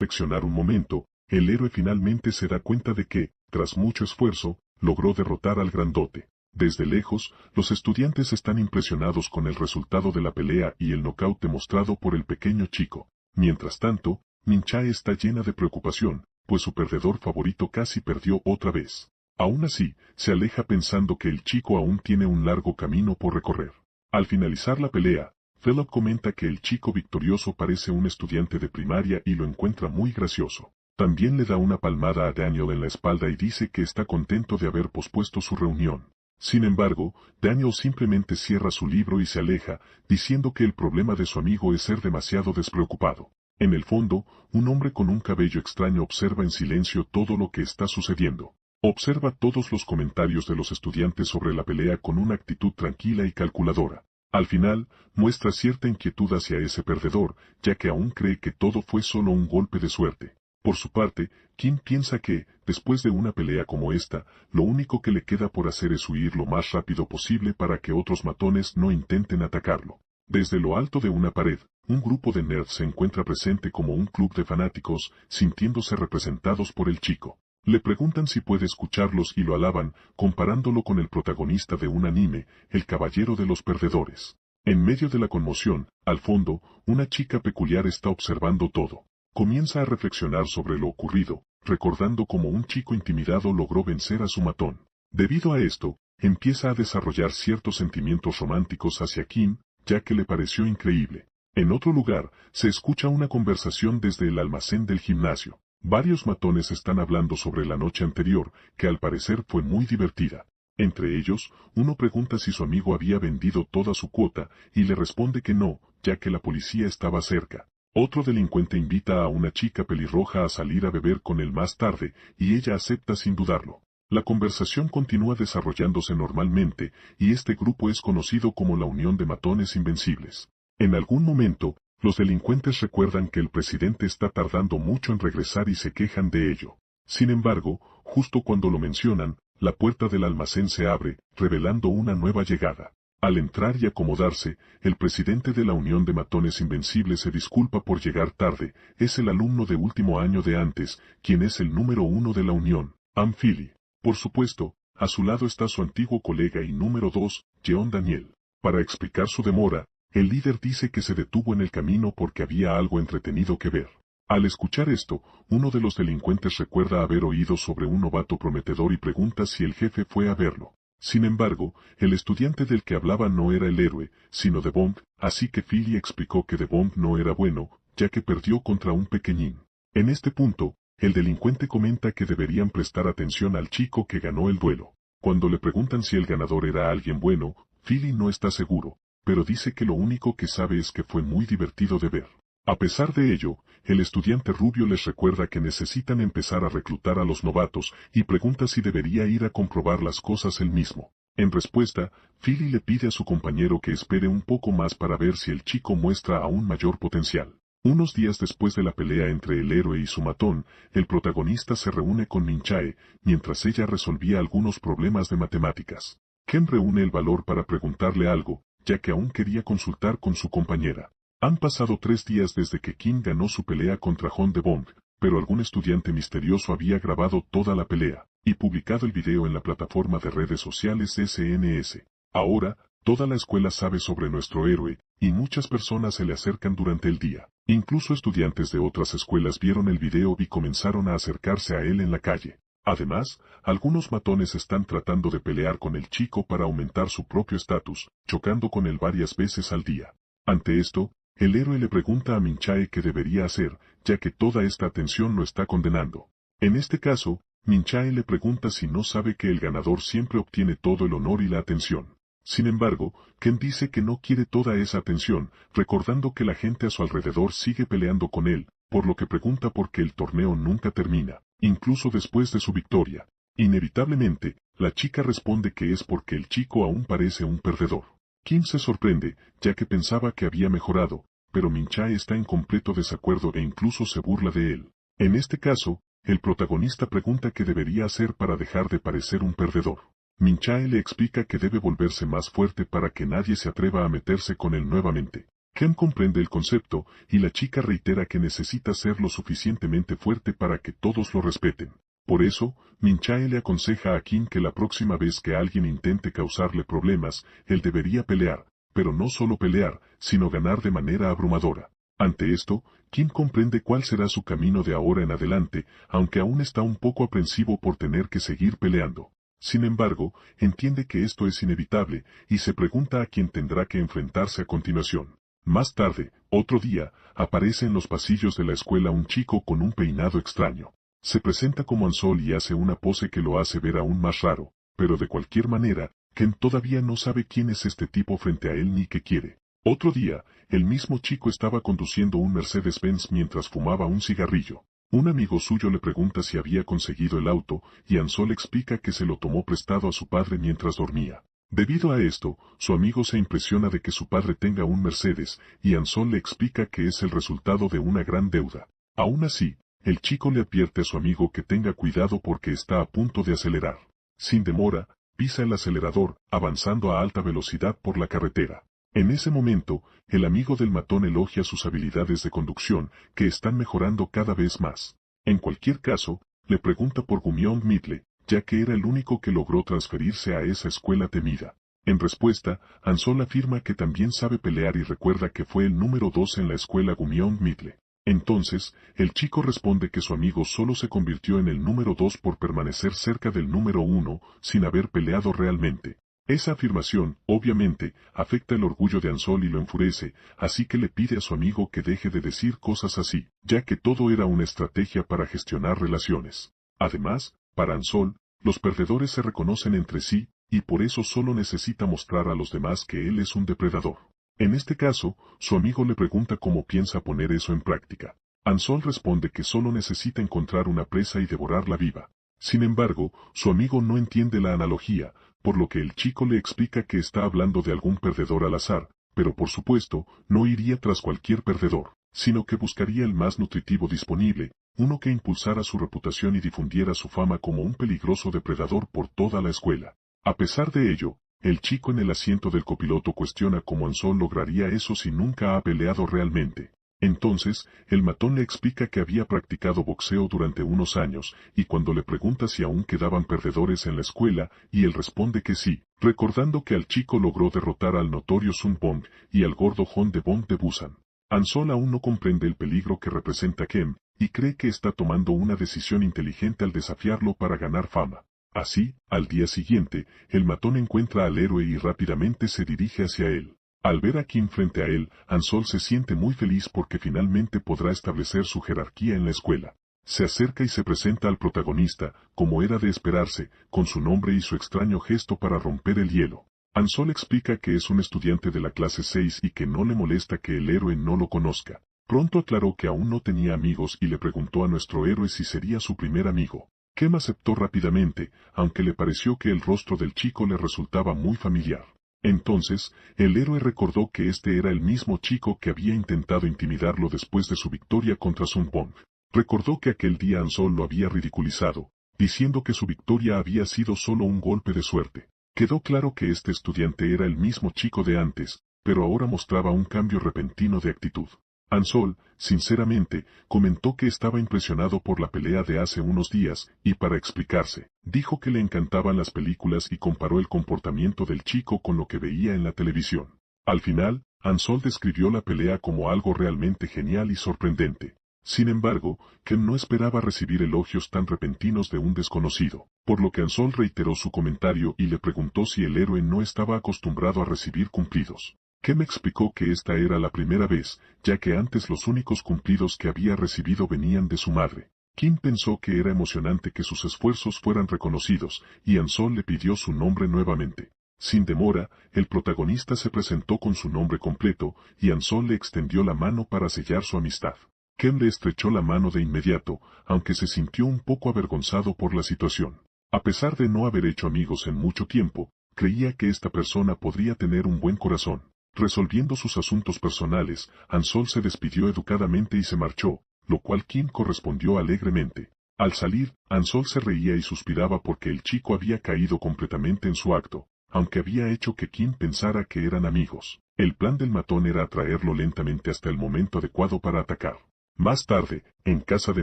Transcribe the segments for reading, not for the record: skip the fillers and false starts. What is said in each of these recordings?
reflexionar un momento, el héroe finalmente se da cuenta de que, tras mucho esfuerzo, logró derrotar al grandote. Desde lejos, los estudiantes están impresionados con el resultado de la pelea y el nocaut demostrado por el pequeño chico. Mientras tanto, Min-chae está llena de preocupación, pues su perdedor favorito casi perdió otra vez. Aún así, se aleja pensando que el chico aún tiene un largo camino por recorrer. Al finalizar la pelea, Philip comenta que el chico victorioso parece un estudiante de primaria y lo encuentra muy gracioso. También le da una palmada a Daniel en la espalda y dice que está contento de haber pospuesto su reunión. Sin embargo, Daniel simplemente cierra su libro y se aleja, diciendo que el problema de su amigo es ser demasiado despreocupado. En el fondo, un hombre con un cabello extraño observa en silencio todo lo que está sucediendo. Observa todos los comentarios de los estudiantes sobre la pelea con una actitud tranquila y calculadora. Al final, muestra cierta inquietud hacia ese perdedor, ya que aún cree que todo fue solo un golpe de suerte. Por su parte, Kim piensa que, después de una pelea como esta, lo único que le queda por hacer es huir lo más rápido posible para que otros matones no intenten atacarlo. Desde lo alto de una pared, un grupo de nerds se encuentra presente como un club de fanáticos, sintiéndose representados por el chico. Le preguntan si puede escucharlos y lo alaban, comparándolo con el protagonista de un anime, el caballero de los perdedores. En medio de la conmoción, al fondo, una chica peculiar está observando todo. Comienza a reflexionar sobre lo ocurrido, recordando cómo un chico intimidado logró vencer a su matón. Debido a esto, empieza a desarrollar ciertos sentimientos románticos hacia Kim, ya que le pareció increíble. En otro lugar, se escucha una conversación desde el almacén del gimnasio. Varios matones están hablando sobre la noche anterior, que al parecer fue muy divertida. Entre ellos, uno pregunta si su amigo había vendido toda su cuota, y le responde que no, ya que la policía estaba cerca. Otro delincuente invita a una chica pelirroja a salir a beber con él más tarde, y ella acepta sin dudarlo. La conversación continúa desarrollándose normalmente, y este grupo es conocido como la Unión de Matones Invencibles. En algún momento, los delincuentes recuerdan que el presidente está tardando mucho en regresar y se quejan de ello. Sin embargo, justo cuando lo mencionan, la puerta del almacén se abre, revelando una nueva llegada. Al entrar y acomodarse, el presidente de la Unión de Matones Invencibles se disculpa por llegar tarde, es el alumno de último año de antes, quien es el número 1 de la Unión, Philly. Por supuesto, a su lado está su antiguo colega y número 2, Jeon Daniel. Para explicar su demora, el líder dice que se detuvo en el camino porque había algo entretenido que ver. Al escuchar esto, uno de los delincuentes recuerda haber oído sobre un novato prometedor y pregunta si el jefe fue a verlo. Sin embargo, el estudiante del que hablaba no era el héroe, sino Devon, así que Philly explicó que Devon no era bueno, ya que perdió contra un pequeñín. En este punto, el delincuente comenta que deberían prestar atención al chico que ganó el duelo. Cuando le preguntan si el ganador era alguien bueno, Philly no está seguro, pero dice que lo único que sabe es que fue muy divertido de ver. A pesar de ello, el estudiante rubio les recuerda que necesitan empezar a reclutar a los novatos y pregunta si debería ir a comprobar las cosas él mismo. En respuesta, Philly le pide a su compañero que espere un poco más para ver si el chico muestra aún mayor potencial. Unos días después de la pelea entre el héroe y su matón, el protagonista se reúne con Min-chae, mientras ella resolvía algunos problemas de matemáticas. Ken reúne el valor para preguntarle algo, ya que aún quería consultar con su compañera. Han pasado 3 días desde que Kim ganó su pelea contra Hon Devon, pero algún estudiante misterioso había grabado toda la pelea, y publicado el video en la plataforma de redes sociales SNS. Ahora, toda la escuela sabe sobre nuestro héroe, y muchas personas se le acercan durante el día. Incluso estudiantes de otras escuelas vieron el video y comenzaron a acercarse a él en la calle. Además, algunos matones están tratando de pelear con el chico para aumentar su propio estatus, chocando con él varias veces al día. Ante esto, el héroe le pregunta a Min-chae qué debería hacer, ya que toda esta atención lo está condenando. En este caso, Min-chae le pregunta si no sabe que el ganador siempre obtiene todo el honor y la atención. Sin embargo, Ken dice que no quiere toda esa atención, recordando que la gente a su alrededor sigue peleando con él, por lo que pregunta por qué el torneo nunca termina, incluso después de su victoria. Inevitablemente, la chica responde que es porque el chico aún parece un perdedor. Kim se sorprende, ya que pensaba que había mejorado, pero Min-chae está en completo desacuerdo e incluso se burla de él. En este caso, el protagonista pregunta qué debería hacer para dejar de parecer un perdedor. Min-chae le explica que debe volverse más fuerte para que nadie se atreva a meterse con él nuevamente. Ken comprende el concepto, y la chica reitera que necesita ser lo suficientemente fuerte para que todos lo respeten. Por eso, Min-chae le aconseja a Kim que la próxima vez que alguien intente causarle problemas, él debería pelear, pero no solo pelear, sino ganar de manera abrumadora. Ante esto, Kim comprende cuál será su camino de ahora en adelante, aunque aún está un poco aprensivo por tener que seguir peleando. Sin embargo, entiende que esto es inevitable, y se pregunta a quién tendrá que enfrentarse a continuación. Más tarde, otro día, aparece en los pasillos de la escuela un chico con un peinado extraño. Se presenta como Ansol y hace una pose que lo hace ver aún más raro, pero de cualquier manera, Ken todavía no sabe quién es este tipo frente a él ni qué quiere. Otro día, el mismo chico estaba conduciendo un Mercedes-Benz mientras fumaba un cigarrillo. Un amigo suyo le pregunta si había conseguido el auto, y Ansol explica que se lo tomó prestado a su padre mientras dormía. Debido a esto, su amigo se impresiona de que su padre tenga un Mercedes, y Ansol le explica que es el resultado de una gran deuda. Aún así, el chico le advierte a su amigo que tenga cuidado porque está a punto de acelerar. Sin demora, pisa el acelerador, avanzando a alta velocidad por la carretera. En ese momento, el amigo del matón elogia sus habilidades de conducción, que están mejorando cada vez más. En cualquier caso, le pregunta por Gumyeong Midle, ya que era el único que logró transferirse a esa escuela temida. En respuesta, Ansol afirma que también sabe pelear y recuerda que fue el número 2 en la escuela Gumyeong Midle. Entonces, el chico responde que su amigo solo se convirtió en el número 2 por permanecer cerca del número 1, sin haber peleado realmente. Esa afirmación, obviamente, afecta el orgullo de Ansol y lo enfurece, así que le pide a su amigo que deje de decir cosas así, ya que todo era una estrategia para gestionar relaciones. Además, para Ansol, los perdedores se reconocen entre sí, y por eso solo necesita mostrar a los demás que él es un depredador. En este caso, su amigo le pregunta cómo piensa poner eso en práctica. Ansol responde que solo necesita encontrar una presa y devorarla viva. Sin embargo, su amigo no entiende la analogía, por lo que el chico le explica que está hablando de algún perdedor al azar, pero por supuesto, no iría tras cualquier perdedor, sino que buscaría el más nutritivo disponible, uno que impulsara su reputación y difundiera su fama como un peligroso depredador por toda la escuela. A pesar de ello, el chico en el asiento del copiloto cuestiona cómo Ansol lograría eso si nunca ha peleado realmente. Entonces, el matón le explica que había practicado boxeo durante unos años, y cuando le pregunta si aún quedaban perdedores en la escuela, y él responde que sí, recordando que al chico logró derrotar al notorio Sun Bong y al gordo Hon de Bong de Busan. Ansol aún no comprende el peligro que representa Ken, y cree que está tomando una decisión inteligente al desafiarlo para ganar fama. Así, al día siguiente, el matón encuentra al héroe y rápidamente se dirige hacia él. Al ver a Kim frente a él, Ansol se siente muy feliz porque finalmente podrá establecer su jerarquía en la escuela. Se acerca y se presenta al protagonista, como era de esperarse, con su nombre y su extraño gesto para romper el hielo. Ansol explica que es un estudiante de la clase 6 y que no le molesta que el héroe no lo conozca. Pronto aclaró que aún no tenía amigos y le preguntó a nuestro héroe si sería su primer amigo. Kim aceptó rápidamente, aunque le pareció que el rostro del chico le resultaba muy familiar. Entonces, el héroe recordó que este era el mismo chico que había intentado intimidarlo después de su victoria contra Sun Bong. Recordó que aquel día Ansol lo había ridiculizado, diciendo que su victoria había sido solo un golpe de suerte. Quedó claro que este estudiante era el mismo chico de antes, pero ahora mostraba un cambio repentino de actitud. Ansol, sinceramente, comentó que estaba impresionado por la pelea de hace unos días, y para explicarse, dijo que le encantaban las películas y comparó el comportamiento del chico con lo que veía en la televisión. Al final, Ansol describió la pelea como algo realmente genial y sorprendente. Sin embargo, Ken no esperaba recibir elogios tan repentinos de un desconocido, por lo que Ansol reiteró su comentario y le preguntó si el héroe no estaba acostumbrado a recibir cumplidos. Ken explicó que esta era la primera vez, ya que antes los únicos cumplidos que había recibido venían de su madre. Kim pensó que era emocionante que sus esfuerzos fueran reconocidos, y Ansol le pidió su nombre nuevamente. Sin demora, el protagonista se presentó con su nombre completo, y Ansol le extendió la mano para sellar su amistad. Ken le estrechó la mano de inmediato, aunque se sintió un poco avergonzado por la situación. A pesar de no haber hecho amigos en mucho tiempo, creía que esta persona podría tener un buen corazón. Resolviendo sus asuntos personales, Ansol se despidió educadamente y se marchó, lo cual Kim correspondió alegremente. Al salir, Ansol se reía y suspiraba porque el chico había caído completamente en su acto. aunque había hecho que Kim pensara que eran amigos. El plan del matón era atraerlo lentamente hasta el momento adecuado para atacar. Más tarde, en casa de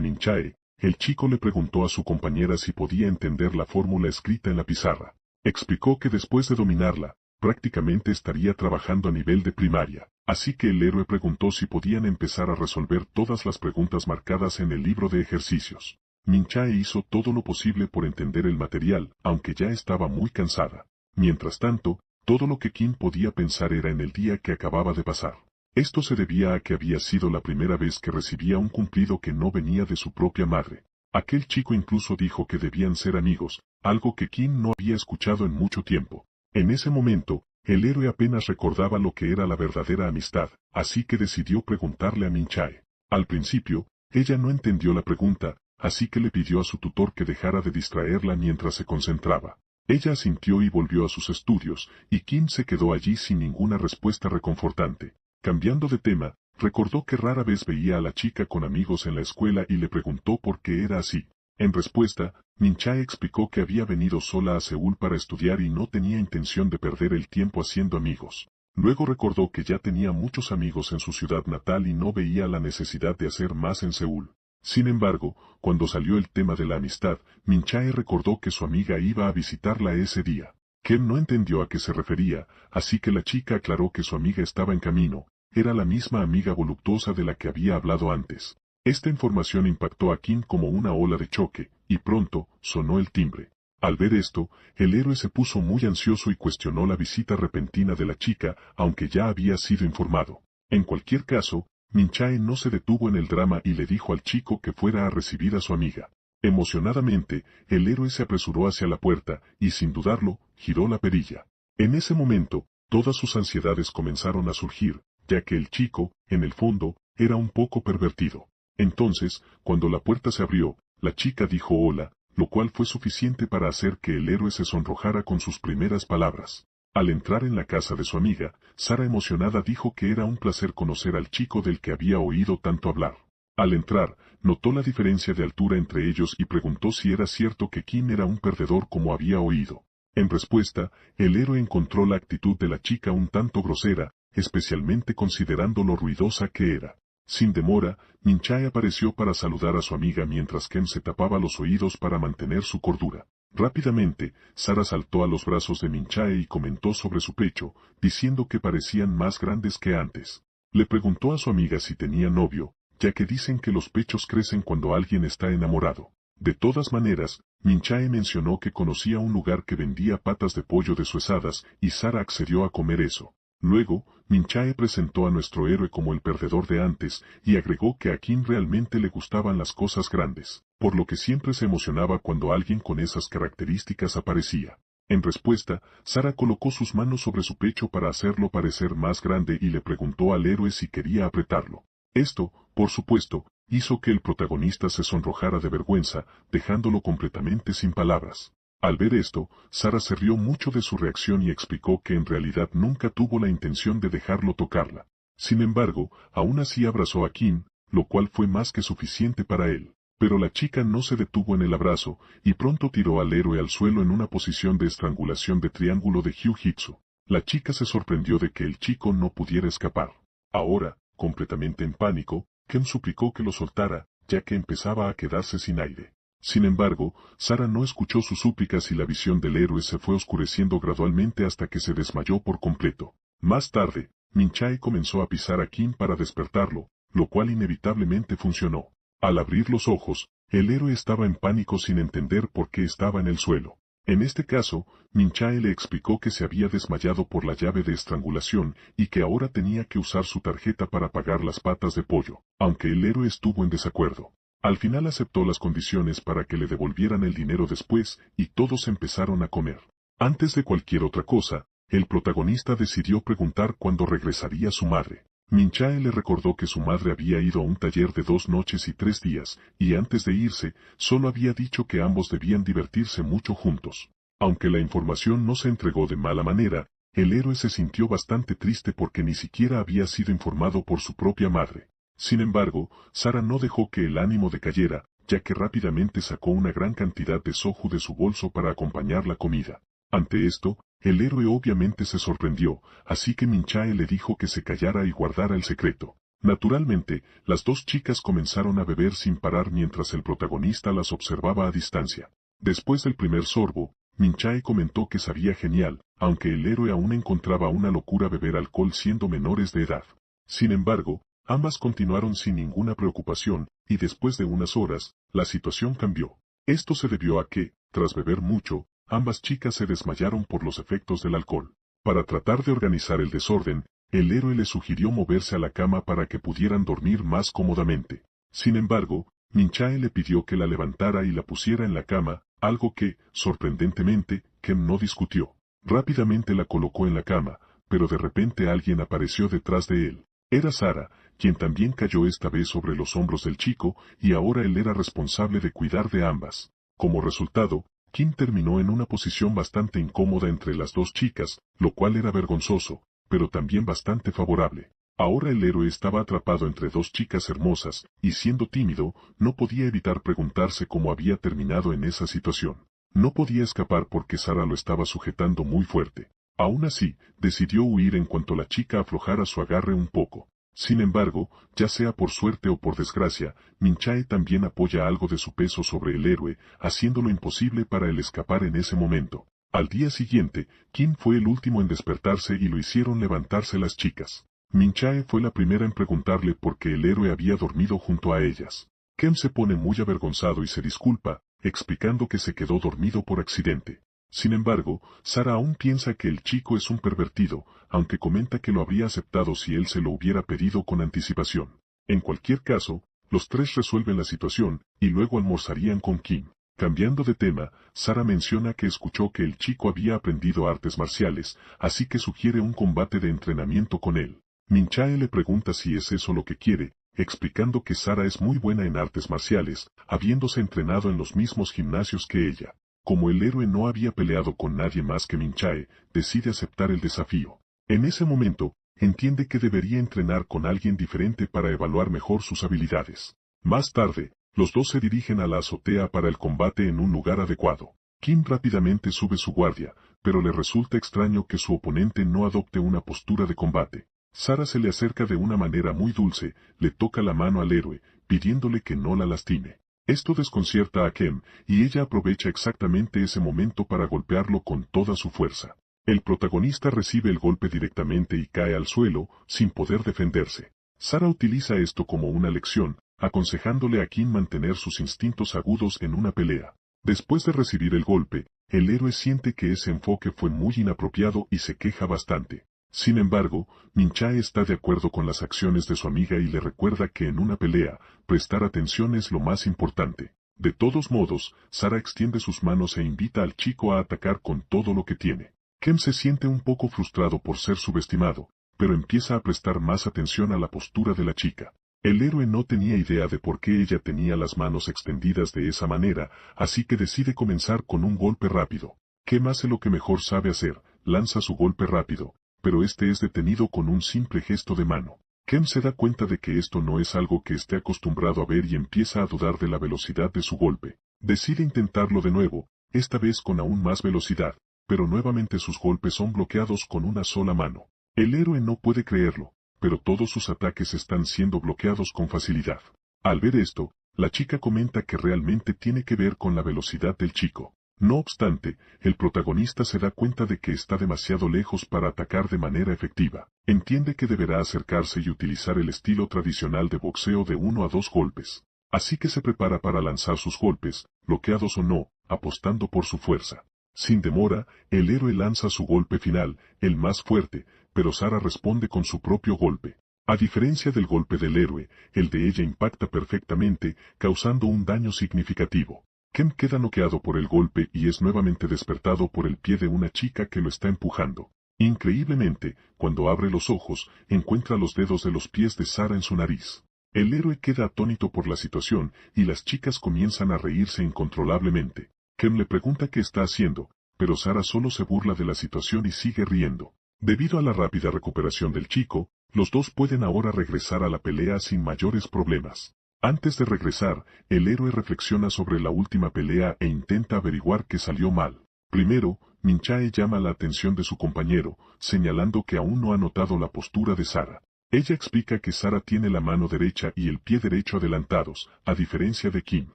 Min-chae, el chico le preguntó a su compañera si podía entender la fórmula escrita en la pizarra. Explicó que después de dominarla, prácticamente estaría trabajando a nivel de primaria, así que el héroe preguntó si podían empezar a resolver todas las preguntas marcadas en el libro de ejercicios. Min-chae hizo todo lo posible por entender el material, aunque ya estaba muy cansada. Mientras tanto, todo lo que Kim podía pensar era en el día que acababa de pasar. Esto se debía a que había sido la primera vez que recibía un cumplido que no venía de su propia madre. Aquel chico incluso dijo que debían ser amigos, algo que Kim no había escuchado en mucho tiempo. En ese momento, el héroe apenas recordaba lo que era la verdadera amistad, así que decidió preguntarle a Min-chae. Al principio, ella no entendió la pregunta, así que le pidió a su tutor que dejara de distraerla mientras se concentraba. Ella asintió y volvió a sus estudios, y Kim se quedó allí sin ninguna respuesta reconfortante. Cambiando de tema, recordó que rara vez veía a la chica con amigos en la escuela y le preguntó por qué era así. En respuesta, Min-chae explicó que había venido sola a Seúl para estudiar y no tenía intención de perder el tiempo haciendo amigos. Luego recordó que ya tenía muchos amigos en su ciudad natal y no veía la necesidad de hacer más en Seúl. Sin embargo, cuando salió el tema de la amistad, Min-chae recordó que su amiga iba a visitarla ese día. Kim no entendió a qué se refería, así que la chica aclaró que su amiga estaba en camino, era la misma amiga voluptuosa de la que había hablado antes. Esta información impactó a Kim como una ola de choque, y pronto, sonó el timbre. Al ver esto, el héroe se puso muy ansioso y cuestionó la visita repentina de la chica, aunque ya había sido informado. En cualquier caso, Min-chae no se detuvo en el drama y le dijo al chico que fuera a recibir a su amiga. Emocionadamente, el héroe se apresuró hacia la puerta, y sin dudarlo, giró la perilla. En ese momento, todas sus ansiedades comenzaron a surgir, ya que el chico, en el fondo, era un poco pervertido. Entonces, cuando la puerta se abrió, la chica dijo hola, lo cual fue suficiente para hacer que el héroe se sonrojara con sus primeras palabras. Al entrar en la casa de su amiga, Sara emocionada dijo que era un placer conocer al chico del que había oído tanto hablar. Al entrar, notó la diferencia de altura entre ellos y preguntó si era cierto que Kim era un perdedor como había oído. En respuesta, el héroe encontró la actitud de la chica un tanto grosera, especialmente considerando lo ruidosa que era. Sin demora, Min-chae apareció para saludar a su amiga mientras Kim se tapaba los oídos para mantener su cordura. Rápidamente, Sara saltó a los brazos de Min-chae y comentó sobre su pecho, diciendo que parecían más grandes que antes. Le preguntó a su amiga si tenía novio, ya que dicen que los pechos crecen cuando alguien está enamorado. De todas maneras, Min-chae mencionó que conocía un lugar que vendía patas de pollo deshuesadas y Sara accedió a comer eso. Luego, Min-chae presentó a nuestro héroe como el perdedor de antes y agregó que a Kim realmente le gustaban las cosas grandes, por lo que siempre se emocionaba cuando alguien con esas características aparecía. En respuesta, Sara colocó sus manos sobre su pecho para hacerlo parecer más grande y le preguntó al héroe si quería apretarlo. Esto, por supuesto, hizo que el protagonista se sonrojara de vergüenza, dejándolo completamente sin palabras. Al ver esto, Sara se rió mucho de su reacción y explicó que en realidad nunca tuvo la intención de dejarlo tocarla. Sin embargo, aún así abrazó a Kim, lo cual fue más que suficiente para él. Pero la chica no se detuvo en el abrazo, y pronto tiró al héroe al suelo en una posición de estrangulación de triángulo de Jiu-Jitsu. La chica se sorprendió de que el chico no pudiera escapar. Ahora, completamente en pánico, Kim suplicó que lo soltara, ya que empezaba a quedarse sin aire. Sin embargo, Sara no escuchó sus súplicas y la visión del héroe se fue oscureciendo gradualmente hasta que se desmayó por completo. Más tarde, Min-chae comenzó a pisar a Kim para despertarlo, lo cual inevitablemente funcionó. Al abrir los ojos, el héroe estaba en pánico sin entender por qué estaba en el suelo. En este caso, Min-chae le explicó que se había desmayado por la llave de estrangulación y que ahora tenía que usar su tarjeta para pagar las patas de pollo, aunque el héroe estuvo en desacuerdo. Al final aceptó las condiciones para que le devolvieran el dinero después y todos empezaron a comer. Antes de cualquier otra cosa, el protagonista decidió preguntar cuándo regresaría su madre. Min-chae le recordó que su madre había ido a un taller de 2 noches y 3 días, y antes de irse, solo había dicho que ambos debían divertirse mucho juntos. Aunque la información no se entregó de mala manera, el héroe se sintió bastante triste porque ni siquiera había sido informado por su propia madre. Sin embargo, Sara no dejó que el ánimo decayera, ya que rápidamente sacó una gran cantidad de soju de su bolso para acompañar la comida. Ante esto, El héroe obviamente se sorprendió, así que Minchae le dijo que se callara y guardara el secreto. Naturalmente, las dos chicas comenzaron a beber sin parar mientras el protagonista las observaba a distancia. Después del primer sorbo, Minchae comentó que sabía genial, aunque el héroe aún encontraba una locura beber alcohol siendo menores de edad. Sin embargo, ambas continuaron sin ninguna preocupación, y después de unas horas, la situación cambió. Esto se debió a que, tras beber mucho, ambas chicas se desmayaron por los efectos del alcohol. Para tratar de organizar el desorden, el héroe le sugirió moverse a la cama para que pudieran dormir más cómodamente. Sin embargo, Minchae le pidió que la levantara y la pusiera en la cama, algo que, sorprendentemente, Kem no discutió. Rápidamente la colocó en la cama, pero de repente alguien apareció detrás de él. Era Sara, quien también cayó esta vez sobre los hombros del chico, y ahora él era responsable de cuidar de ambas. Como resultado, Kim terminó en una posición bastante incómoda entre las dos chicas, lo cual era vergonzoso, pero también bastante favorable. Ahora el héroe estaba atrapado entre dos chicas hermosas, y siendo tímido, no podía evitar preguntarse cómo había terminado en esa situación. No podía escapar porque Sara lo estaba sujetando muy fuerte. Aún así, decidió huir en cuanto la chica aflojara su agarre un poco. Sin embargo, ya sea por suerte o por desgracia, Minchae también apoya algo de su peso sobre el héroe, haciéndolo imposible para él escapar en ese momento. Al día siguiente, Kim fue el último en despertarse y lo hicieron levantarse las chicas. Minchae fue la primera en preguntarle por qué el héroe había dormido junto a ellas. Kim se pone muy avergonzado y se disculpa, explicando que se quedó dormido por accidente. Sin embargo, Sara aún piensa que el chico es un pervertido, aunque comenta que lo habría aceptado si él se lo hubiera pedido con anticipación. En cualquier caso, los tres resuelven la situación, y luego almorzarían con Kim. Cambiando de tema, Sara menciona que escuchó que el chico había aprendido artes marciales, así que sugiere un combate de entrenamiento con él. Minchae le pregunta si es eso lo que quiere, explicando que Sara es muy buena en artes marciales, habiéndose entrenado en los mismos gimnasios que ella. Como el héroe no había peleado con nadie más que Minchae, decide aceptar el desafío. En ese momento, entiende que debería entrenar con alguien diferente para evaluar mejor sus habilidades. Más tarde, los dos se dirigen a la azotea para el combate en un lugar adecuado. Kim rápidamente sube su guardia, pero le resulta extraño que su oponente no adopte una postura de combate. Sara se le acerca de una manera muy dulce, le toca la mano al héroe, pidiéndole que no la lastime. Esto desconcierta a Kim, y ella aprovecha exactamente ese momento para golpearlo con toda su fuerza. El protagonista recibe el golpe directamente y cae al suelo, sin poder defenderse. Sara utiliza esto como una lección, aconsejándole a Kim mantener sus instintos agudos en una pelea. Después de recibir el golpe, el héroe siente que ese enfoque fue muy inapropiado y se queja bastante. Sin embargo, Minchae está de acuerdo con las acciones de su amiga y le recuerda que en una pelea, prestar atención es lo más importante. De todos modos, Sara extiende sus manos e invita al chico a atacar con todo lo que tiene. Kem se siente un poco frustrado por ser subestimado, pero empieza a prestar más atención a la postura de la chica. El héroe no tenía idea de por qué ella tenía las manos extendidas de esa manera, así que decide comenzar con un golpe rápido. Kem hace lo que mejor sabe hacer, lanza su golpe rápido, pero este es detenido con un simple gesto de mano. Kem se da cuenta de que esto no es algo que esté acostumbrado a ver y empieza a dudar de la velocidad de su golpe. Decide intentarlo de nuevo, esta vez con aún más velocidad, pero nuevamente sus golpes son bloqueados con una sola mano. El héroe no puede creerlo, pero todos sus ataques están siendo bloqueados con facilidad. Al ver esto, la chica comenta que realmente tiene que ver con la velocidad del chico. No obstante, el protagonista se da cuenta de que está demasiado lejos para atacar de manera efectiva. Entiende que deberá acercarse y utilizar el estilo tradicional de boxeo de 1 a 2 golpes. Así que se prepara para lanzar sus golpes, bloqueados o no, apostando por su fuerza. Sin demora, el héroe lanza su golpe final, el más fuerte, pero Sara responde con su propio golpe. A diferencia del golpe del héroe, el de ella impacta perfectamente, causando un daño significativo. Kem queda noqueado por el golpe y es nuevamente despertado por el pie de una chica que lo está empujando. Increíblemente, cuando abre los ojos, encuentra los dedos de los pies de Sara en su nariz. El héroe queda atónito por la situación y las chicas comienzan a reírse incontrolablemente. Kem le pregunta qué está haciendo, pero Sara solo se burla de la situación y sigue riendo. Debido a la rápida recuperación del chico, los dos pueden ahora regresar a la pelea sin mayores problemas. Antes de regresar, el héroe reflexiona sobre la última pelea e intenta averiguar qué salió mal. Primero, Min-chae llama la atención de su compañero, señalando que aún no ha notado la postura de Sara. Ella explica que Sara tiene la mano derecha y el pie derecho adelantados, a diferencia de Kim.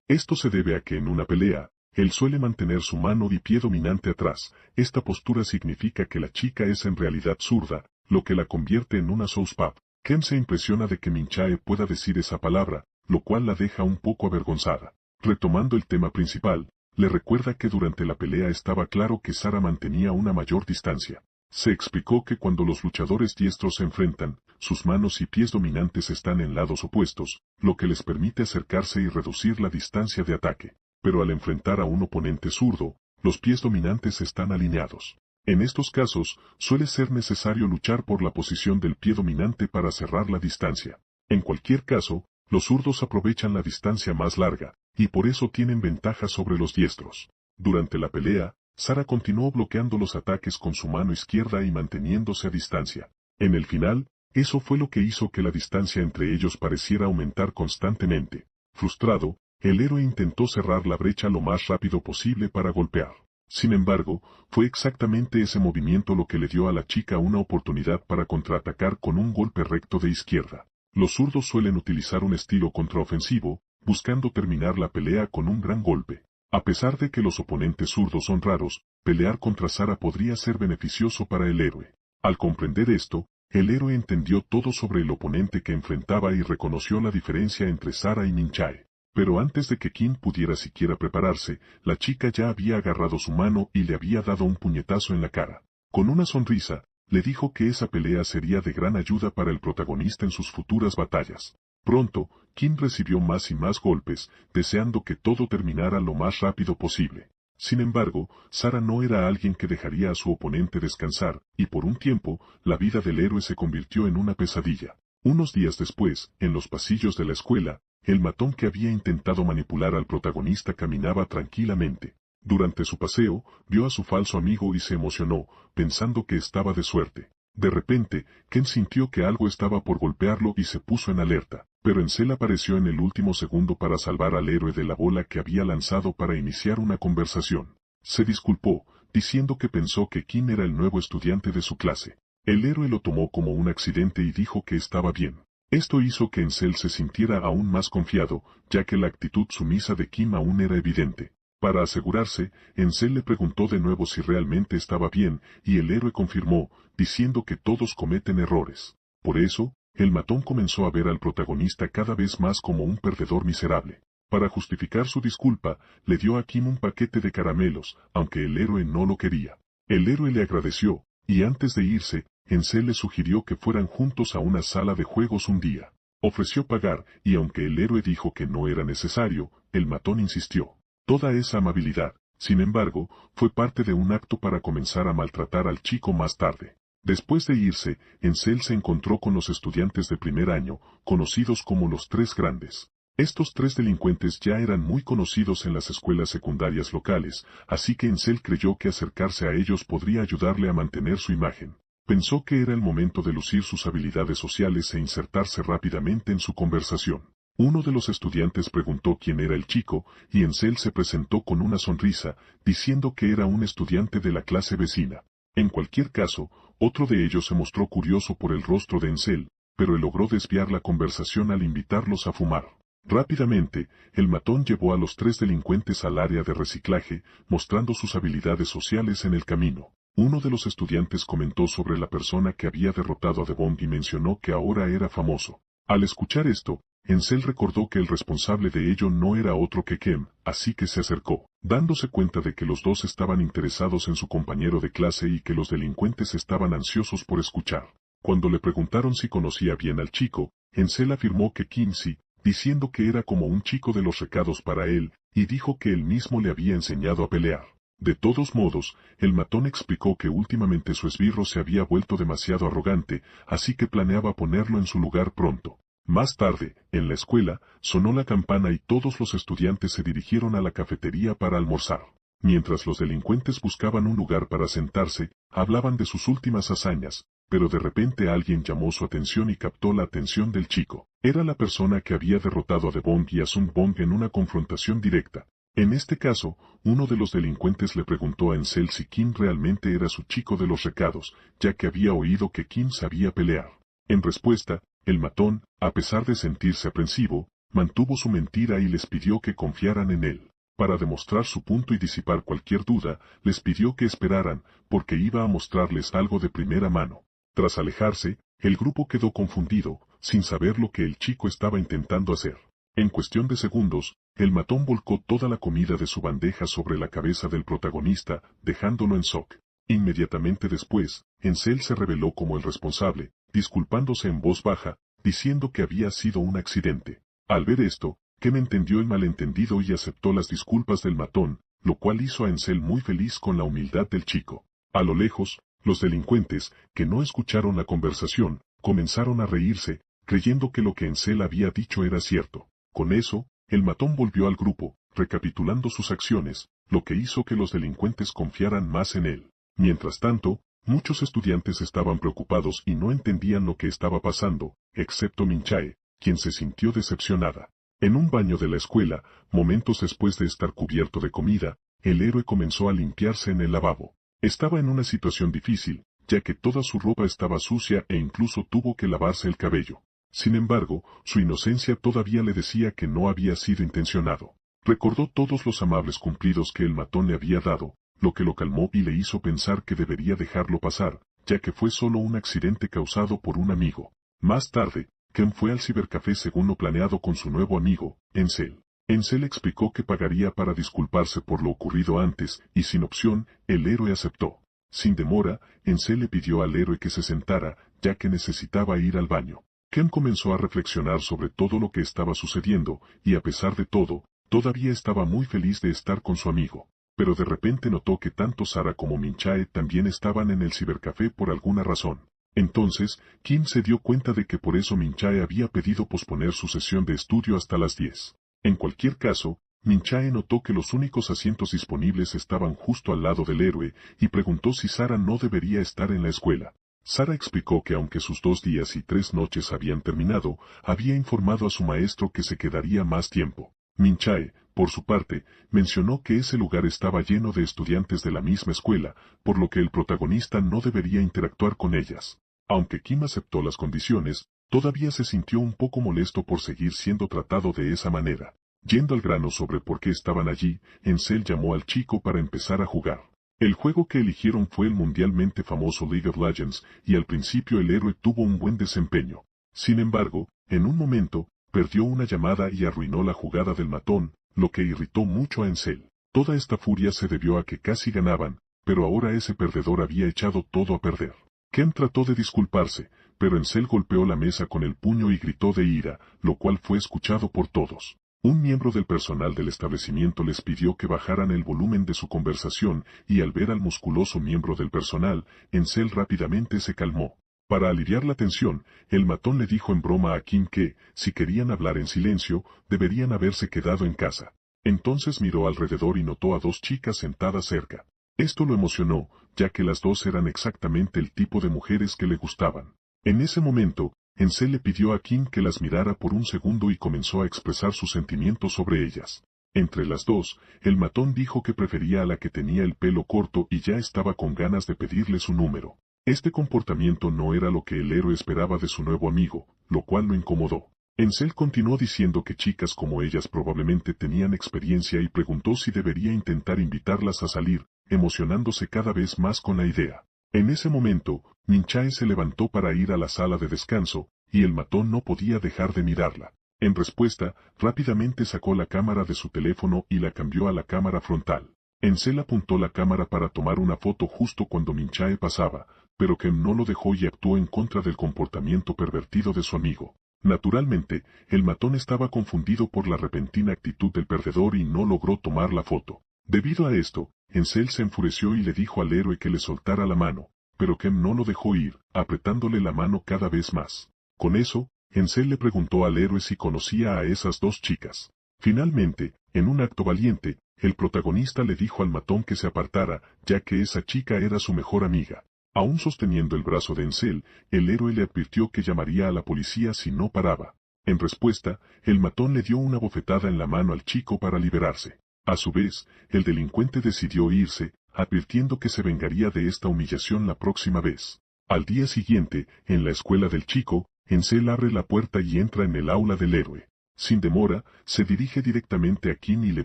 Esto se debe a que en una pelea, él suele mantener su mano y pie dominante atrás. Esta postura significa que la chica es en realidad zurda, lo que la convierte en una southpaw. Ken se impresiona de que Min-chae pueda decir esa palabra, lo cual la deja un poco avergonzada. Retomando el tema principal, le recuerda que durante la pelea estaba claro que Sara mantenía una mayor distancia. Se explicó que cuando los luchadores diestros se enfrentan, sus manos y pies dominantes están en lados opuestos, lo que les permite acercarse y reducir la distancia de ataque. Pero al enfrentar a un oponente zurdo, los pies dominantes están alineados. En estos casos, suele ser necesario luchar por la posición del pie dominante para cerrar la distancia. En cualquier caso, los zurdos aprovechan la distancia más larga, y por eso tienen ventaja sobre los diestros. Durante la pelea, Sara continuó bloqueando los ataques con su mano izquierda y manteniéndose a distancia. En el final, eso fue lo que hizo que la distancia entre ellos pareciera aumentar constantemente. Frustrado, el héroe intentó cerrar la brecha lo más rápido posible para golpear. Sin embargo, fue exactamente ese movimiento lo que le dio a la chica una oportunidad para contraatacar con un golpe recto de izquierda. Los zurdos suelen utilizar un estilo contraofensivo, buscando terminar la pelea con un gran golpe. A pesar de que los oponentes zurdos son raros, pelear contra Sara podría ser beneficioso para el héroe. Al comprender esto, el héroe entendió todo sobre el oponente que enfrentaba y reconoció la diferencia entre Sara y Min-chae. Pero antes de que Kim pudiera siquiera prepararse, la chica ya había agarrado su mano y le había dado un puñetazo en la cara. Con una sonrisa, le dijo que esa pelea sería de gran ayuda para el protagonista en sus futuras batallas. Pronto, Kim recibió más y más golpes, deseando que todo terminara lo más rápido posible. Sin embargo, Sara no era alguien que dejaría a su oponente descansar, y por un tiempo, la vida del héroe se convirtió en una pesadilla. Unos días después, en los pasillos de la escuela, el matón que había intentado manipular al protagonista caminaba tranquilamente. Durante su paseo, vio a su falso amigo y se emocionó, pensando que estaba de suerte. De repente, Ken sintió que algo estaba por golpearlo y se puso en alerta, pero Encel apareció en el último segundo para salvar al héroe de la bola que había lanzado para iniciar una conversación. Se disculpó, diciendo que pensó que Kim era el nuevo estudiante de su clase. El héroe lo tomó como un accidente y dijo que estaba bien. Esto hizo que Encel se sintiera aún más confiado, ya que la actitud sumisa de Kim aún era evidente. Para asegurarse, Encel le preguntó de nuevo si realmente estaba bien, y el héroe confirmó, diciendo que todos cometen errores. Por eso, el matón comenzó a ver al protagonista cada vez más como un perdedor miserable. Para justificar su disculpa, le dio a Kim un paquete de caramelos, aunque el héroe no lo quería. El héroe le agradeció, y antes de irse, Encel le sugirió que fueran juntos a una sala de juegos un día. Ofreció pagar, y aunque el héroe dijo que no era necesario, el matón insistió. Toda esa amabilidad, sin embargo, fue parte de un acto para comenzar a maltratar al chico más tarde. Después de irse, Encel se encontró con los estudiantes de primer año, conocidos como los Tres Grandes. Estos tres delincuentes ya eran muy conocidos en las escuelas secundarias locales, así que Encel creyó que acercarse a ellos podría ayudarle a mantener su imagen. Pensó que era el momento de lucir sus habilidades sociales e insertarse rápidamente en su conversación. Uno de los estudiantes preguntó quién era el chico, y Encel se presentó con una sonrisa, diciendo que era un estudiante de la clase vecina. En cualquier caso, otro de ellos se mostró curioso por el rostro de Encel, pero él logró desviar la conversación al invitarlos a fumar. Rápidamente, el matón llevó a los tres delincuentes al área de reciclaje, mostrando sus habilidades sociales en el camino. Uno de los estudiantes comentó sobre la persona que había derrotado a Devon y mencionó que ahora era famoso. Al escuchar esto, Encel recordó que el responsable de ello no era otro que Ken, así que se acercó, dándose cuenta de que los dos estaban interesados en su compañero de clase y que los delincuentes estaban ansiosos por escuchar. Cuando le preguntaron si conocía bien al chico, Encel afirmó que Kim sí, diciendo que era como un chico de los recados para él, y dijo que él mismo le había enseñado a pelear. De todos modos, el matón explicó que últimamente su esbirro se había vuelto demasiado arrogante, así que planeaba ponerlo en su lugar pronto. Más tarde, en la escuela, sonó la campana y todos los estudiantes se dirigieron a la cafetería para almorzar. Mientras los delincuentes buscaban un lugar para sentarse, hablaban de sus últimas hazañas, pero de repente alguien llamó su atención y captó la atención del chico. Era la persona que había derrotado a Devon y a Sung Bong en una confrontación directa. En este caso, uno de los delincuentes le preguntó a Ansel si Kim realmente era su chico de los recados, ya que había oído que Kim sabía pelear. En respuesta, el matón, a pesar de sentirse aprensivo, mantuvo su mentira y les pidió que confiaran en él. Para demostrar su punto y disipar cualquier duda, les pidió que esperaran, porque iba a mostrarles algo de primera mano. Tras alejarse, el grupo quedó confundido, sin saber lo que el chico estaba intentando hacer. En cuestión de segundos, el matón volcó toda la comida de su bandeja sobre la cabeza del protagonista, dejándolo en shock. Inmediatamente después, Ansel se reveló como el responsable, disculpándose en voz baja, diciendo que había sido un accidente. Al ver esto, Ken entendió el malentendido y aceptó las disculpas del matón, lo cual hizo a Ansel muy feliz con la humildad del chico. A lo lejos, los delincuentes, que no escucharon la conversación, comenzaron a reírse, creyendo que lo que Ansel había dicho era cierto. Con eso, el matón volvió al grupo, recapitulando sus acciones, lo que hizo que los delincuentes confiaran más en él. Mientras tanto, muchos estudiantes estaban preocupados y no entendían lo que estaba pasando, excepto Minchae, quien se sintió decepcionada. En un baño de la escuela, momentos después de estar cubierto de comida, el héroe comenzó a limpiarse en el lavabo. Estaba en una situación difícil, ya que toda su ropa estaba sucia e incluso tuvo que lavarse el cabello. Sin embargo, su inocencia todavía le decía que no había sido intencionado. Recordó todos los amables cumplidos que el matón le había dado, lo que lo calmó y le hizo pensar que debería dejarlo pasar, ya que fue solo un accidente causado por un amigo. Más tarde, Ken fue al cibercafé según lo planeado con su nuevo amigo, Ansel. Ansel explicó que pagaría para disculparse por lo ocurrido antes, y sin opción, el héroe aceptó. Sin demora, Ansel le pidió al héroe que se sentara, ya que necesitaba ir al baño. Ken comenzó a reflexionar sobre todo lo que estaba sucediendo, y a pesar de todo, todavía estaba muy feliz de estar con su amigo. Pero de repente notó que tanto Sara como Minchae también estaban en el cibercafé por alguna razón. Entonces, Kim se dio cuenta de que por eso Minchae había pedido posponer su sesión de estudio hasta las 10. En cualquier caso, Minchae notó que los únicos asientos disponibles estaban justo al lado del héroe, y preguntó si Sara no debería estar en la escuela. Sara explicó que aunque sus 2 días y 3 noches habían terminado, había informado a su maestro que se quedaría más tiempo. Minchae, por su parte, mencionó que ese lugar estaba lleno de estudiantes de la misma escuela, por lo que el protagonista no debería interactuar con ellas. Aunque Kim aceptó las condiciones, todavía se sintió un poco molesto por seguir siendo tratado de esa manera. Yendo al grano sobre por qué estaban allí, Ansel llamó al chico para empezar a jugar. El juego que eligieron fue el mundialmente famoso League of Legends, y al principio el héroe tuvo un buen desempeño. Sin embargo, en un momento, perdió una llamada y arruinó la jugada del matón, lo que irritó mucho a Ansel. Toda esta furia se debió a que casi ganaban, pero ahora ese perdedor había echado todo a perder. Ken trató de disculparse, pero Ansel golpeó la mesa con el puño y gritó de ira, lo cual fue escuchado por todos. Un miembro del personal del establecimiento les pidió que bajaran el volumen de su conversación, y al ver al musculoso miembro del personal, Ansel rápidamente se calmó. Para aliviar la tensión, el matón le dijo en broma a Kim que, si querían hablar en silencio, deberían haberse quedado en casa. Entonces miró alrededor y notó a 2 chicas sentadas cerca. Esto lo emocionó, ya que las 2 eran exactamente el tipo de mujeres que le gustaban. En ese momento, Ansel le pidió a Kim que las mirara por un segundo y comenzó a expresar sus sentimientos sobre ellas. Entre las 2, el matón dijo que prefería a la que tenía el pelo corto y ya estaba con ganas de pedirle su número. Este comportamiento no era lo que el héroe esperaba de su nuevo amigo, lo cual lo incomodó. Ansel continuó diciendo que chicas como ellas probablemente tenían experiencia y preguntó si debería intentar invitarlas a salir, emocionándose cada vez más con la idea. En ese momento, Minchae se levantó para ir a la sala de descanso, y el matón no podía dejar de mirarla. En respuesta, rápidamente sacó la cámara de su teléfono y la cambió a la cámara frontal. Ansel apuntó la cámara para tomar una foto justo cuando Minchae pasaba, pero Ken no lo dejó y actuó en contra del comportamiento pervertido de su amigo. Naturalmente, el matón estaba confundido por la repentina actitud del perdedor y no logró tomar la foto. Debido a esto, Ansel se enfureció y le dijo al héroe que le soltara la mano, pero Ken no lo dejó ir, apretándole la mano cada vez más. Con eso, Ansel le preguntó al héroe si conocía a esas 2 chicas. Finalmente, en un acto valiente, el protagonista le dijo al matón que se apartara, ya que esa chica era su mejor amiga. Aún sosteniendo el brazo de Ansel, el héroe le advirtió que llamaría a la policía si no paraba. En respuesta, el matón le dio una bofetada en la mano al chico para liberarse. A su vez, el delincuente decidió irse, advirtiendo que se vengaría de esta humillación la próxima vez. Al día siguiente, en la escuela del chico, Encel abre la puerta y entra en el aula del héroe. Sin demora, se dirige directamente a Kim y le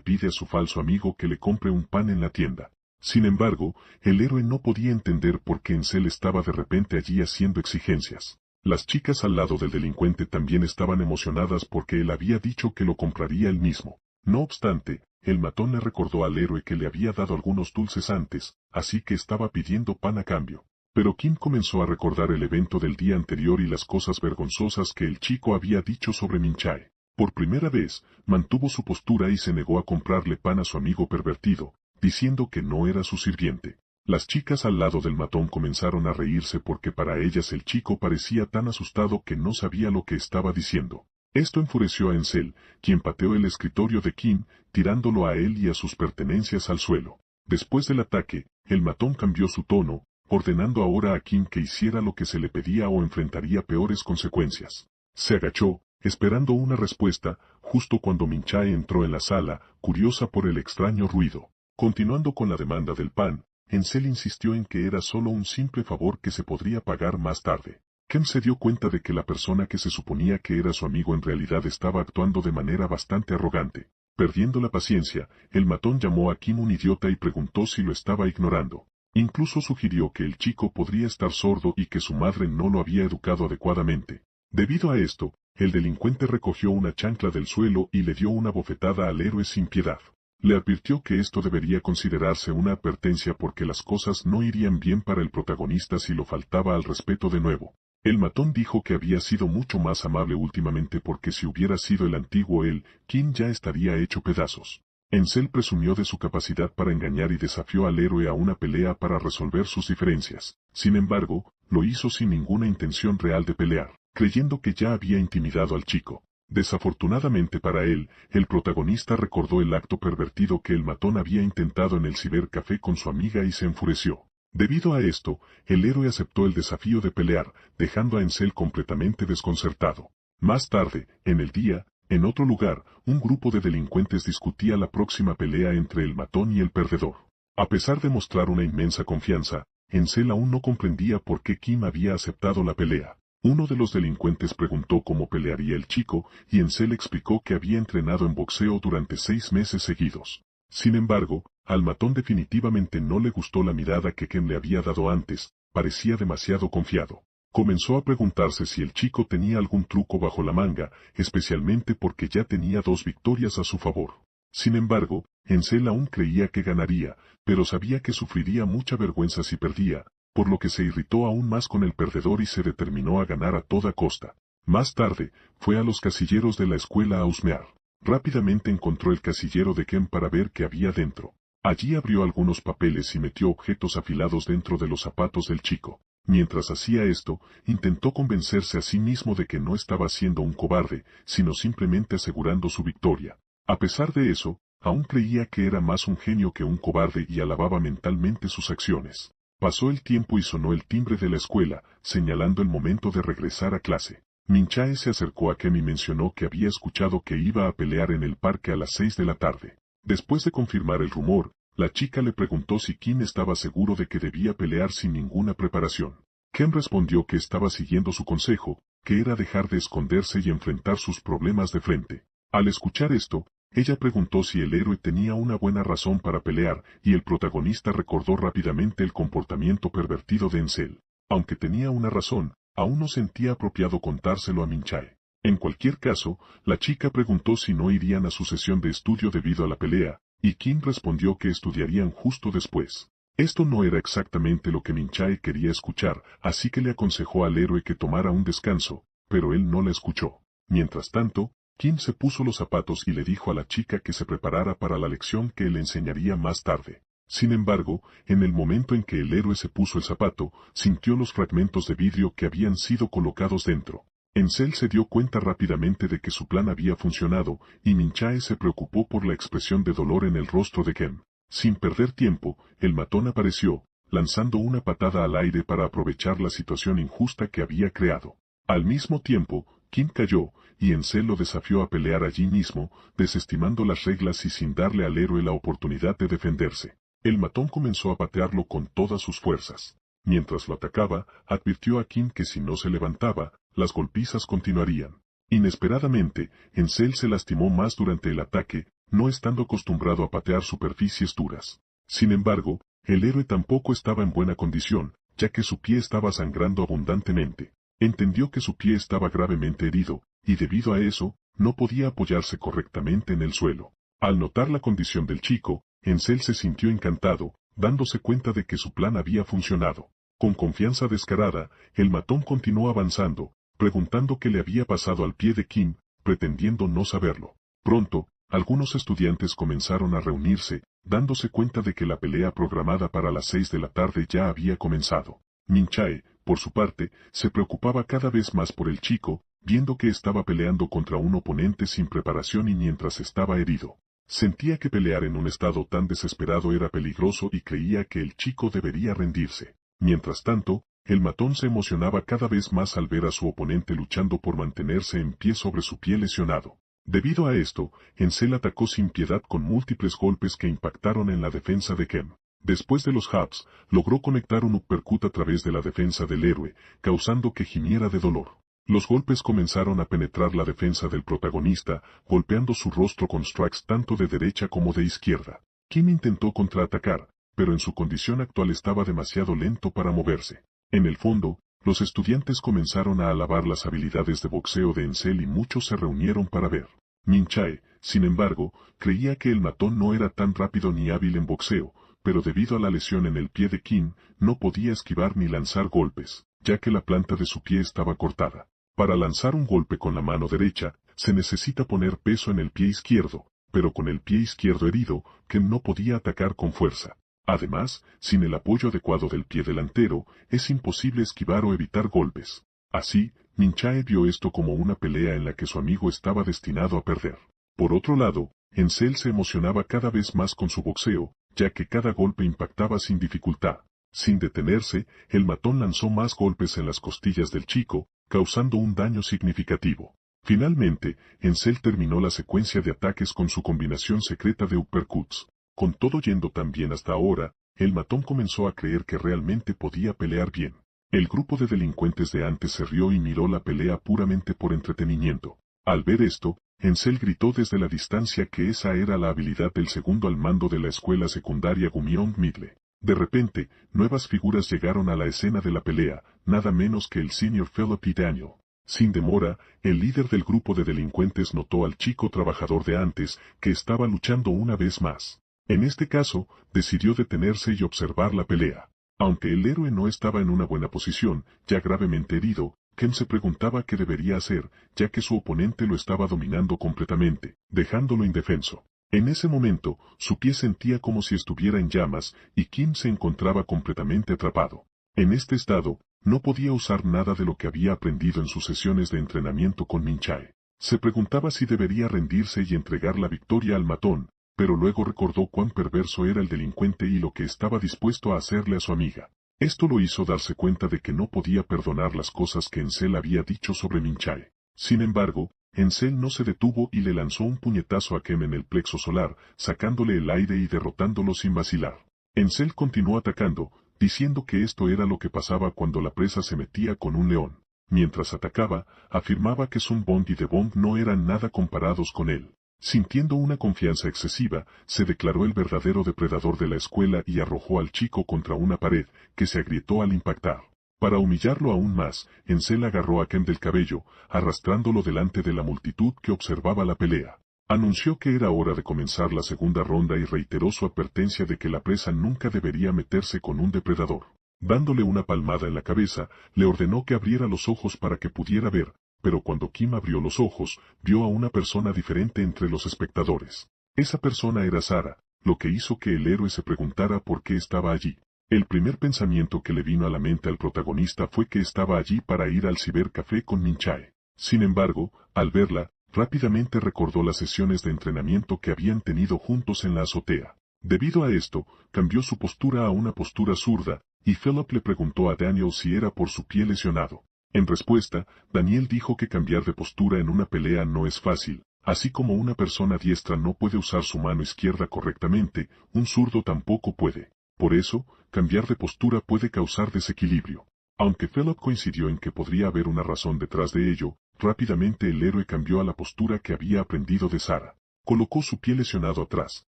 pide a su falso amigo que le compre un pan en la tienda. Sin embargo, el héroe no podía entender por qué Encel estaba de repente allí haciendo exigencias. Las chicas al lado del delincuente también estaban emocionadas porque él había dicho que lo compraría él mismo. No obstante, el matón le recordó al héroe que le había dado algunos dulces antes, así que estaba pidiendo pan a cambio. Pero Kim comenzó a recordar el evento del día anterior y las cosas vergonzosas que el chico había dicho sobre Min-chae. Por primera vez, mantuvo su postura y se negó a comprarle pan a su amigo pervertido, diciendo que no era su sirviente. Las chicas al lado del matón comenzaron a reírse porque para ellas el chico parecía tan asustado que no sabía lo que estaba diciendo. Esto enfureció a Encel, quien pateó el escritorio de Kim, tirándolo a él y a sus pertenencias al suelo. Después del ataque, el matón cambió su tono, ordenando ahora a Kim que hiciera lo que se le pedía o enfrentaría peores consecuencias. Se agachó, esperando una respuesta, justo cuando Min-chae entró en la sala, curiosa por el extraño ruido. Continuando con la demanda del pan, Encel insistió en que era solo un simple favor que se podría pagar más tarde. Kim se dio cuenta de que la persona que se suponía que era su amigo en realidad estaba actuando de manera bastante arrogante. Perdiendo la paciencia, el matón llamó a Kim un idiota y preguntó si lo estaba ignorando. Incluso sugirió que el chico podría estar sordo y que su madre no lo había educado adecuadamente. Debido a esto, el delincuente recogió una chancla del suelo y le dio una bofetada al héroe sin piedad. Le advirtió que esto debería considerarse una advertencia porque las cosas no irían bien para el protagonista si lo faltaba al respeto de nuevo. El matón dijo que había sido mucho más amable últimamente porque si hubiera sido el antiguo él, Kim ya estaría hecho pedazos. Encel presumió de su capacidad para engañar y desafió al héroe a una pelea para resolver sus diferencias. Sin embargo, lo hizo sin ninguna intención real de pelear, creyendo que ya había intimidado al chico. Desafortunadamente para él, el protagonista recordó el acto pervertido que el matón había intentado en el cibercafé con su amiga y se enfureció. Debido a esto, el héroe aceptó el desafío de pelear, dejando a Encel completamente desconcertado. Más tarde, en el día, en otro lugar, un grupo de delincuentes discutía la próxima pelea entre el matón y el perdedor. A pesar de mostrar una inmensa confianza, Encel aún no comprendía por qué Kim había aceptado la pelea. Uno de los delincuentes preguntó cómo pelearía el chico, y Encel explicó que había entrenado en boxeo durante 6 meses seguidos. Sin embargo, al matón definitivamente no le gustó la mirada que Kim le había dado antes, parecía demasiado confiado. Comenzó a preguntarse si el chico tenía algún truco bajo la manga, especialmente porque ya tenía 2 victorias a su favor. Sin embargo, Encel aún creía que ganaría, pero sabía que sufriría mucha vergüenza si perdía, por lo que se irritó aún más con el perdedor y se determinó a ganar a toda costa. Más tarde, fue a los casilleros de la escuela a husmear. Rápidamente encontró el casillero de Ken para ver qué había dentro. Allí abrió algunos papeles y metió objetos afilados dentro de los zapatos del chico. Mientras hacía esto, intentó convencerse a sí mismo de que no estaba siendo un cobarde, sino simplemente asegurando su victoria. A pesar de eso, aún creía que era más un genio que un cobarde y alababa mentalmente sus acciones. Pasó el tiempo y sonó el timbre de la escuela, señalando el momento de regresar a clase. Min-chae se acercó a Ken y mencionó que había escuchado que iba a pelear en el parque a las 6 de la tarde. Después de confirmar el rumor, la chica le preguntó si Kim estaba seguro de que debía pelear sin ninguna preparación. Ken respondió que estaba siguiendo su consejo, que era dejar de esconderse y enfrentar sus problemas de frente. Al escuchar esto, ella preguntó si el héroe tenía una buena razón para pelear, y el protagonista recordó rápidamente el comportamiento pervertido de Encel. Aunque tenía una razón, aún no sentía apropiado contárselo a Min-chae. En cualquier caso, la chica preguntó si no irían a su sesión de estudio debido a la pelea, y Kim respondió que estudiarían justo después. Esto no era exactamente lo que Min-chae quería escuchar, así que le aconsejó al héroe que tomara un descanso, pero él no la escuchó. Mientras tanto, Kim se puso los zapatos y le dijo a la chica que se preparara para la lección que le enseñaría más tarde. Sin embargo, en el momento en que el héroe se puso el zapato, sintió los fragmentos de vidrio que habían sido colocados dentro. Encel se dio cuenta rápidamente de que su plan había funcionado, y Min-chae se preocupó por la expresión de dolor en el rostro de Ken. Sin perder tiempo, el matón apareció, lanzando una patada al aire para aprovechar la situación injusta que había creado. Al mismo tiempo, Kim cayó, y Encel lo desafió a pelear allí mismo, desestimando las reglas y sin darle al héroe la oportunidad de defenderse. El matón comenzó a patearlo con todas sus fuerzas. Mientras lo atacaba, advirtió a Kim que si no se levantaba, las golpizas continuarían. Inesperadamente, Encel se lastimó más durante el ataque, no estando acostumbrado a patear superficies duras. Sin embargo, el héroe tampoco estaba en buena condición, ya que su pie estaba sangrando abundantemente. Entendió que su pie estaba gravemente herido, y debido a eso, no podía apoyarse correctamente en el suelo. Al notar la condición del chico, Encel se sintió encantado, dándose cuenta de que su plan había funcionado. Con confianza descarada, el matón continuó avanzando, preguntando qué le había pasado al pie de Kim, pretendiendo no saberlo. Pronto, algunos estudiantes comenzaron a reunirse, dándose cuenta de que la pelea programada para las 6 de la tarde ya había comenzado. Min Chae, por su parte, se preocupaba cada vez más por el chico, viendo que estaba peleando contra un oponente sin preparación y mientras estaba herido. Sentía que pelear en un estado tan desesperado era peligroso y creía que el chico debería rendirse. Mientras tanto, el matón se emocionaba cada vez más al ver a su oponente luchando por mantenerse en pie sobre su pie lesionado. Debido a esto, Encel atacó sin piedad con múltiples golpes que impactaron en la defensa de Ken. Después de los jabs, logró conectar un uppercut a través de la defensa del héroe, causando que gimiera de dolor. Los golpes comenzaron a penetrar la defensa del protagonista, golpeando su rostro con strikes tanto de derecha como de izquierda. Kim intentó contraatacar, pero en su condición actual estaba demasiado lento para moverse. En el fondo, los estudiantes comenzaron a alabar las habilidades de boxeo de Encel y muchos se reunieron para ver. Min Chae, sin embargo, creía que el matón no era tan rápido ni hábil en boxeo, pero debido a la lesión en el pie de Kim, no podía esquivar ni lanzar golpes, ya que la planta de su pie estaba cortada. Para lanzar un golpe con la mano derecha, se necesita poner peso en el pie izquierdo, pero con el pie izquierdo herido, Kim no podía atacar con fuerza. Además, sin el apoyo adecuado del pie delantero, es imposible esquivar o evitar golpes. Así, Min Chae vio esto como una pelea en la que su amigo estaba destinado a perder. Por otro lado, Encel se emocionaba cada vez más con su boxeo, ya que cada golpe impactaba sin dificultad. Sin detenerse, el matón lanzó más golpes en las costillas del chico, causando un daño significativo. Finalmente, Encel terminó la secuencia de ataques con su combinación secreta de uppercuts. Con todo yendo tan bien hasta ahora, el matón comenzó a creer que realmente podía pelear bien. El grupo de delincuentes de antes se rió y miró la pelea puramente por entretenimiento. Al ver esto, Encel gritó desde la distancia que esa era la habilidad del segundo al mando de la escuela secundaria Gumyeong Middle. De repente, nuevas figuras llegaron a la escena de la pelea, nada menos que el Sr. Philip E. Daniel. Sin demora, el líder del grupo de delincuentes notó al chico trabajador de antes, que estaba luchando una vez más. En este caso, decidió detenerse y observar la pelea. Aunque el héroe no estaba en una buena posición, ya gravemente herido, Ken se preguntaba qué debería hacer, ya que su oponente lo estaba dominando completamente, dejándolo indefenso. En ese momento, su pie sentía como si estuviera en llamas, y Kim se encontraba completamente atrapado. En este estado, no podía usar nada de lo que había aprendido en sus sesiones de entrenamiento con Min Chae. Se preguntaba si debería rendirse y entregar la victoria al matón, pero luego recordó cuán perverso era el delincuente y lo que estaba dispuesto a hacerle a su amiga. Esto lo hizo darse cuenta de que no podía perdonar las cosas que Encel había dicho sobre Min Chae. Sin embargo, Encel no se detuvo y le lanzó un puñetazo a Ken en el plexo solar, sacándole el aire y derrotándolo sin vacilar. Encel continuó atacando, diciendo que esto era lo que pasaba cuando la presa se metía con un león. Mientras atacaba, afirmaba que Sun Bong y The Bong no eran nada comparados con él. Sintiendo una confianza excesiva, se declaró el verdadero depredador de la escuela y arrojó al chico contra una pared, que se agrietó al impactar. Para humillarlo aún más, Encel agarró a Ken del cabello, arrastrándolo delante de la multitud que observaba la pelea. Anunció que era hora de comenzar la segunda ronda y reiteró su advertencia de que la presa nunca debería meterse con un depredador. Dándole una palmada en la cabeza, le ordenó que abriera los ojos para que pudiera ver, pero cuando Kim abrió los ojos, vio a una persona diferente entre los espectadores. Esa persona era Sara, lo que hizo que el héroe se preguntara por qué estaba allí. El primer pensamiento que le vino a la mente al protagonista fue que estaba allí para ir al cibercafé con Min Chae. Sin embargo, al verla, rápidamente recordó las sesiones de entrenamiento que habían tenido juntos en la azotea. Debido a esto, cambió su postura a una postura zurda, y Philip le preguntó a Daniel si era por su pie lesionado. En respuesta, Daniel dijo que cambiar de postura en una pelea no es fácil, así como una persona diestra no puede usar su mano izquierda correctamente, un zurdo tampoco puede. Por eso, cambiar de postura puede causar desequilibrio. Aunque Philip coincidió en que podría haber una razón detrás de ello, rápidamente el héroe cambió a la postura que había aprendido de Sarah. Colocó su pie lesionado atrás,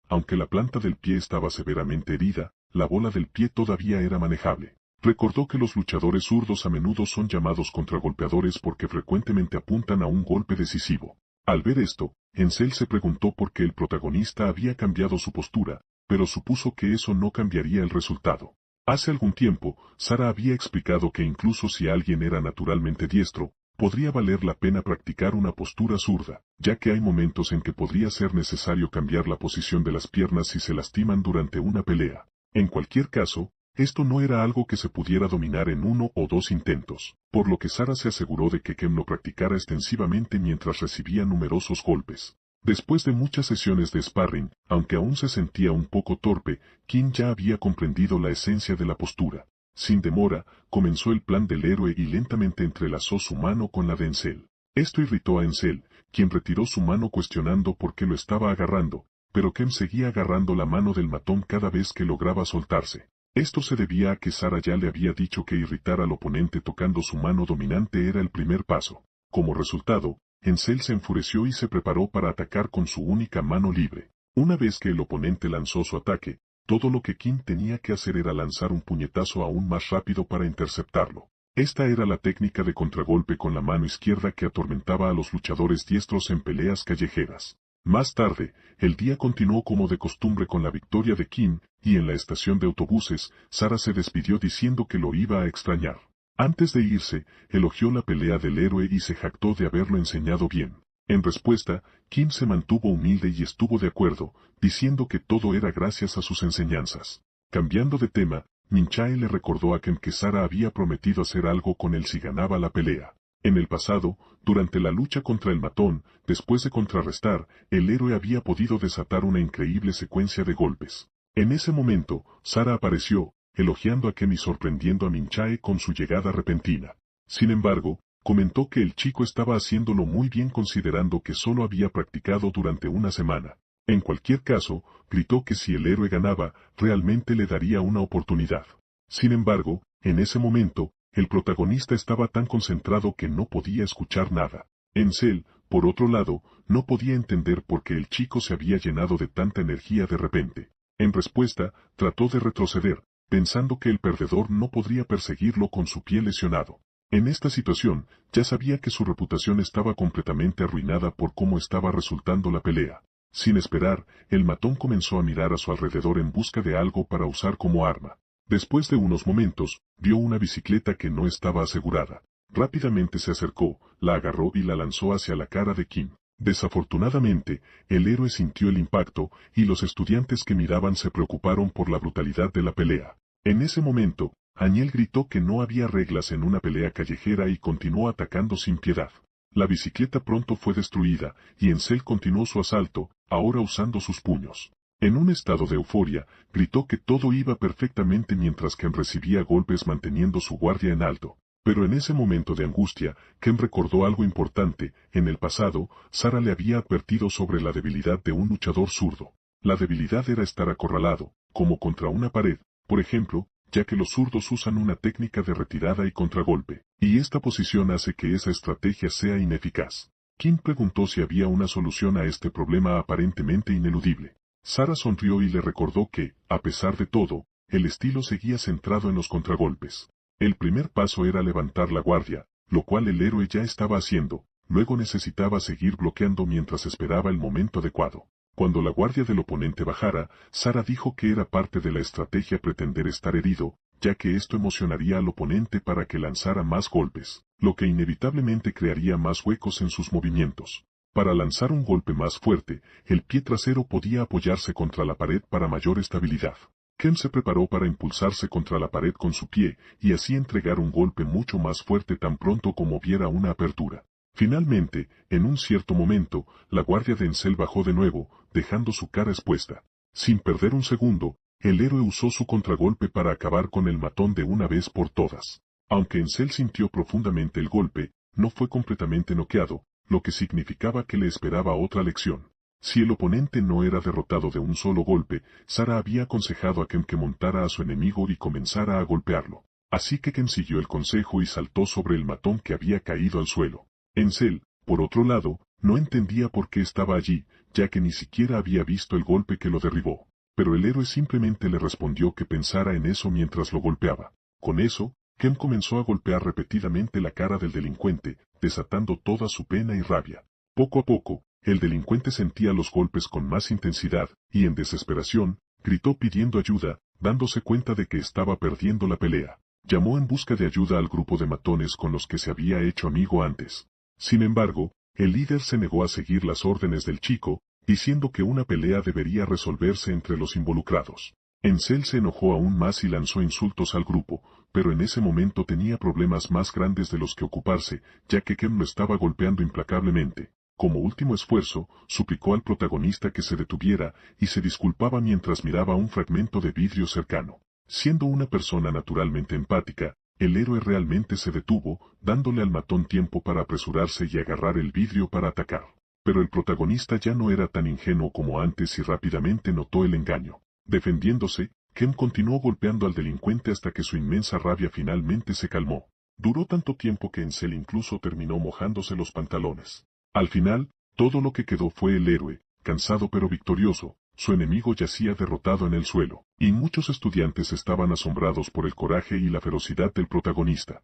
aunque la planta del pie estaba severamente herida, la bola del pie todavía era manejable. Recordó que los luchadores zurdos a menudo son llamados contragolpeadores porque frecuentemente apuntan a un golpe decisivo. Al ver esto, Encel se preguntó por qué el protagonista había cambiado su postura, pero supuso que eso no cambiaría el resultado. Hace algún tiempo, Sarah había explicado que incluso si alguien era naturalmente diestro, podría valer la pena practicar una postura zurda, ya que hay momentos en que podría ser necesario cambiar la posición de las piernas si se lastiman durante una pelea. En cualquier caso, esto no era algo que se pudiera dominar en 1 o 2 intentos, por lo que Sarah se aseguró de que Ken lo practicara extensivamente mientras recibía numerosos golpes. Después de muchas sesiones de sparring, aunque aún se sentía un poco torpe, Kim ya había comprendido la esencia de la postura. Sin demora, comenzó el plan del héroe y lentamente entrelazó su mano con la de Encel. Esto irritó a Encel, quien retiró su mano cuestionando por qué lo estaba agarrando, pero Ken seguía agarrando la mano del matón cada vez que lograba soltarse. Esto se debía a que Sarah ya le había dicho que irritar al oponente tocando su mano dominante era el primer paso. Como resultado, Encel se enfureció y se preparó para atacar con su única mano libre. Una vez que el oponente lanzó su ataque, todo lo que Kim tenía que hacer era lanzar un puñetazo aún más rápido para interceptarlo. Esta era la técnica de contragolpe con la mano izquierda que atormentaba a los luchadores diestros en peleas callejeras. Más tarde, el día continuó como de costumbre con la victoria de Kim, y en la estación de autobuses, Sarah se despidió diciendo que lo iba a extrañar. Antes de irse, elogió la pelea del héroe y se jactó de haberlo enseñado bien. En respuesta, Kim se mantuvo humilde y estuvo de acuerdo, diciendo que todo era gracias a sus enseñanzas. Cambiando de tema, Min-chae le recordó a Ken que Sarah había prometido hacer algo con él si ganaba la pelea. En el pasado, durante la lucha contra el matón, después de contrarrestar, el héroe había podido desatar una increíble secuencia de golpes. En ese momento, Sarah apareció, elogiando a Ken y sorprendiendo a Min-chae con su llegada repentina. Sin embargo, comentó que el chico estaba haciéndolo muy bien considerando que solo había practicado durante una semana. En cualquier caso, gritó que si el héroe ganaba, realmente le daría una oportunidad. Sin embargo, en ese momento, el protagonista estaba tan concentrado que no podía escuchar nada. Encel, por otro lado, no podía entender por qué el chico se había llenado de tanta energía de repente. En respuesta, trató de retroceder, pensando que el perdedor no podría perseguirlo con su pie lesionado. En esta situación, ya sabía que su reputación estaba completamente arruinada por cómo estaba resultando la pelea. Sin esperar, el matón comenzó a mirar a su alrededor en busca de algo para usar como arma. Después de unos momentos, vio una bicicleta que no estaba asegurada. Rápidamente se acercó, la agarró y la lanzó hacia la cara de Kim. Desafortunadamente, el héroe sintió el impacto, y los estudiantes que miraban se preocuparon por la brutalidad de la pelea. En ese momento, Aniel gritó que no había reglas en una pelea callejera y continuó atacando sin piedad. La bicicleta pronto fue destruida, y Encel continuó su asalto, ahora usando sus puños. En un estado de euforia, gritó que todo iba perfectamente mientras Ken recibía golpes manteniendo su guardia en alto. Pero en ese momento de angustia, Ken recordó algo importante. En el pasado, Sarah le había advertido sobre la debilidad de un luchador zurdo. La debilidad era estar acorralado, como contra una pared, por ejemplo, ya que los zurdos usan una técnica de retirada y contragolpe, y esta posición hace que esa estrategia sea ineficaz. Kim preguntó si había una solución a este problema aparentemente ineludible. Sarah sonrió y le recordó que, a pesar de todo, el estilo seguía centrado en los contragolpes. El primer paso era levantar la guardia, lo cual el héroe ya estaba haciendo, luego necesitaba seguir bloqueando mientras esperaba el momento adecuado. Cuando la guardia del oponente bajara, Sarah dijo que era parte de la estrategia pretender estar herido, ya que esto emocionaría al oponente para que lanzara más golpes, lo que inevitablemente crearía más huecos en sus movimientos. Para lanzar un golpe más fuerte, el pie trasero podía apoyarse contra la pared para mayor estabilidad. Ken se preparó para impulsarse contra la pared con su pie, y así entregar un golpe mucho más fuerte tan pronto como viera una apertura. Finalmente, en un cierto momento, la guardia de Encel bajó de nuevo, dejando su cara expuesta. Sin perder un segundo, el héroe usó su contragolpe para acabar con el matón de una vez por todas. Aunque Encel sintió profundamente el golpe, no fue completamente noqueado, lo que significaba que le esperaba otra lección. Si el oponente no era derrotado de un solo golpe, Sara había aconsejado a Ken que montara a su enemigo y comenzara a golpearlo. Así que Ken siguió el consejo y saltó sobre el matón que había caído al suelo. Encel, por otro lado, no entendía por qué estaba allí, ya que ni siquiera había visto el golpe que lo derribó. Pero el héroe simplemente le respondió que pensara en eso mientras lo golpeaba. Con eso, Ken comenzó a golpear repetidamente la cara del delincuente, desatando toda su pena y rabia. Poco a poco, el delincuente sentía los golpes con más intensidad, y en desesperación, gritó pidiendo ayuda, dándose cuenta de que estaba perdiendo la pelea. Llamó en busca de ayuda al grupo de matones con los que se había hecho amigo antes. Sin embargo, el líder se negó a seguir las órdenes del chico, diciendo que una pelea debería resolverse entre los involucrados. Encel se enojó aún más y lanzó insultos al grupo, pero en ese momento tenía problemas más grandes de los que ocuparse, ya que Ken lo estaba golpeando implacablemente. Como último esfuerzo, suplicó al protagonista que se detuviera y se disculpaba mientras miraba un fragmento de vidrio cercano. Siendo una persona naturalmente empática, el héroe realmente se detuvo, dándole al matón tiempo para apresurarse y agarrar el vidrio para atacar. Pero el protagonista ya no era tan ingenuo como antes y rápidamente notó el engaño. Defendiéndose, Ken continuó golpeando al delincuente hasta que su inmensa rabia finalmente se calmó. Duró tanto tiempo que Encel incluso terminó mojándose los pantalones. Al final, todo lo que quedó fue el héroe, cansado pero victorioso. Su enemigo yacía derrotado en el suelo, y muchos estudiantes estaban asombrados por el coraje y la ferocidad del protagonista.